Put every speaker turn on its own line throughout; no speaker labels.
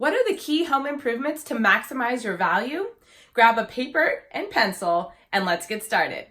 What are the key home improvements to maximize your value? Grab a paper and pencil and let's get started.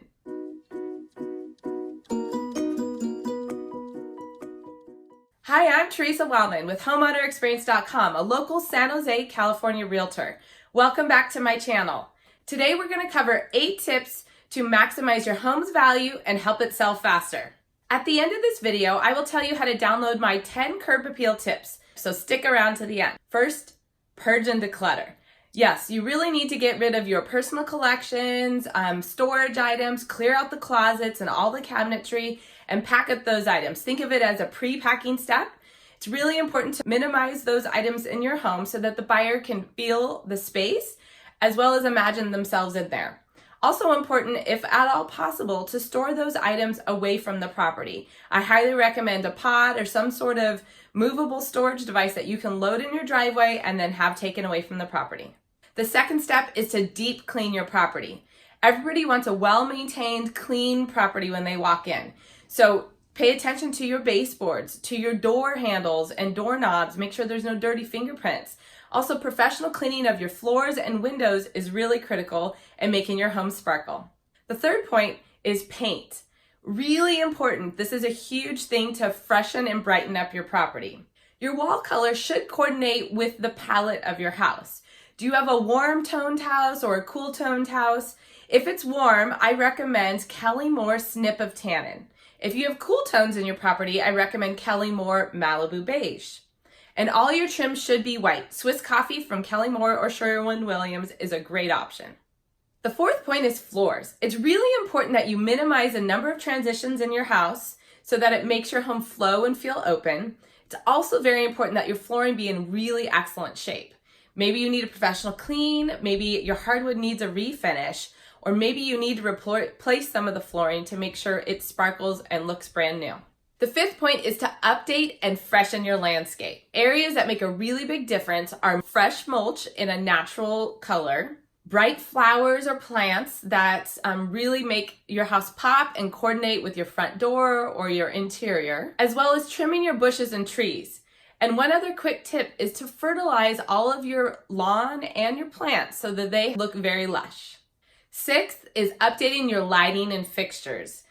Hi, I'm Theresa Wellman with HomeownerExperience.com, a local San Jose, California realtor. Welcome back to my channel. Today we're going to cover 8 tips to maximize your home's value and help it sell faster. At the end of this video, I will tell you how to download my 10 curb appeal tips, so stick around to the end. First, purge and declutter. Yes, you really need to get rid of your personal collections, storage items, clear out the closets and all the cabinetry, and pack up those items. Think of it as a pre-packing step. It's really important to minimize those items in your home so that the buyer can feel the space as well as imagine themselves in there. Also important, if at all possible, to store those items away from the property. I highly recommend a pod or some sort of movable storage device that you can load in your driveway and then have taken away from the property. The second step is to deep clean your property. Everybody wants a well-maintained, clean property when they walk in. So pay attention to your baseboards, to your door handles and doorknobs. Make sure there's no dirty fingerprints. Also, professional cleaning of your floors and windows is really critical in making your home sparkle. The third point is paint. Really important. This is a huge thing to freshen and brighten up your property. Your wall color should coordinate with the palette of your house. Do you have a warm toned house or a cool toned house? If it's warm, I recommend Kelly Moore Snip of Tannin. If you have cool tones in your property, I recommend Kelly Moore Malibu Beige. And all your trims should be white. Swiss Coffee from Kelly Moore or Sherwin-Williams is a great option. The fourth point is floors. It's really important that you minimize the number of transitions in your house so that it makes your home flow and feel open. It's also very important that your flooring be in really excellent shape. Maybe you need a professional clean, maybe your hardwood needs a refinish, or maybe you need to replace some of the flooring to make sure it sparkles and looks brand new. The fifth point is to update and freshen your landscape. Areas that make a really big difference are fresh mulch in a natural color, bright flowers or plants that really make your house pop and coordinate with your front door or your interior, as well as trimming your bushes and trees. And one other quick tip is to fertilize all of your lawn and your plants so that they look very lush. Sixth is updating your lighting and fixtures.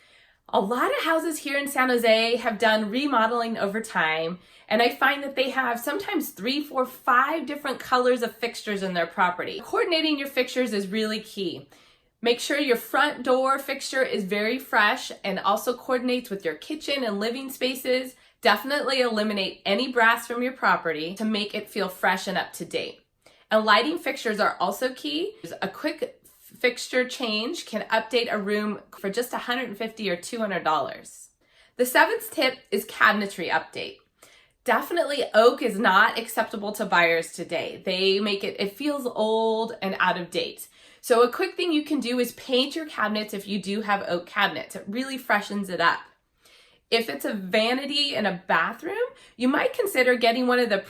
A lot of houses here in San Jose have done remodeling over time, and I find that they have sometimes 3, 4, 5 different colors of fixtures in their property. Coordinating your fixtures is really key. Make sure your front door fixture is very fresh and also coordinates with your kitchen and living spaces. Definitely eliminate any brass from your property to make it feel fresh and up to date. And lighting fixtures are also key. A quick fixture change can update a room for just $150 or $200. The seventh tip is cabinetry update. Definitely oak is not acceptable to buyers today. They make it feels old and out of date. So a quick thing you can do is paint your cabinets if you do have oak cabinets. It really freshens it up. If it's a vanity in a bathroom, you might consider getting one of the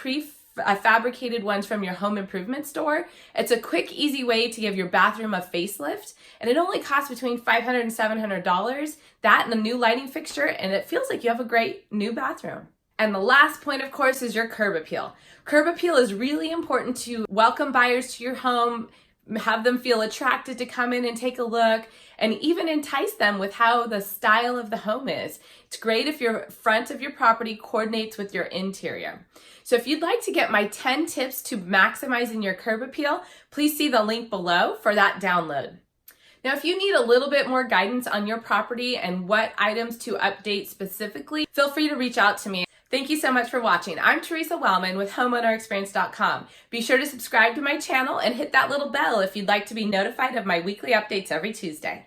fabricated ones from your home improvement store. It's a quick, easy way to give your bathroom a facelift, and it only costs between $500 and $700. That and the new lighting fixture, and it feels like you have a great new bathroom. And the last point, of course, is your curb appeal. Curb appeal is really important to welcome buyers to your home, have them feel attracted to come in and take a look, and even entice them with how the style of the home is. It's great if your front of your property coordinates with your interior. So if you'd like to get my 10 tips to maximizing your curb appeal, please see the link below for that download. Now, if you need a little bit more guidance on your property and what items to update specifically, feel free to reach out to me. Thank you so much for watching. I'm Theresa Wellman with HomeownerExperience.com. Be sure to subscribe to my channel and hit that little bell if you'd like to be notified of my weekly updates every Tuesday.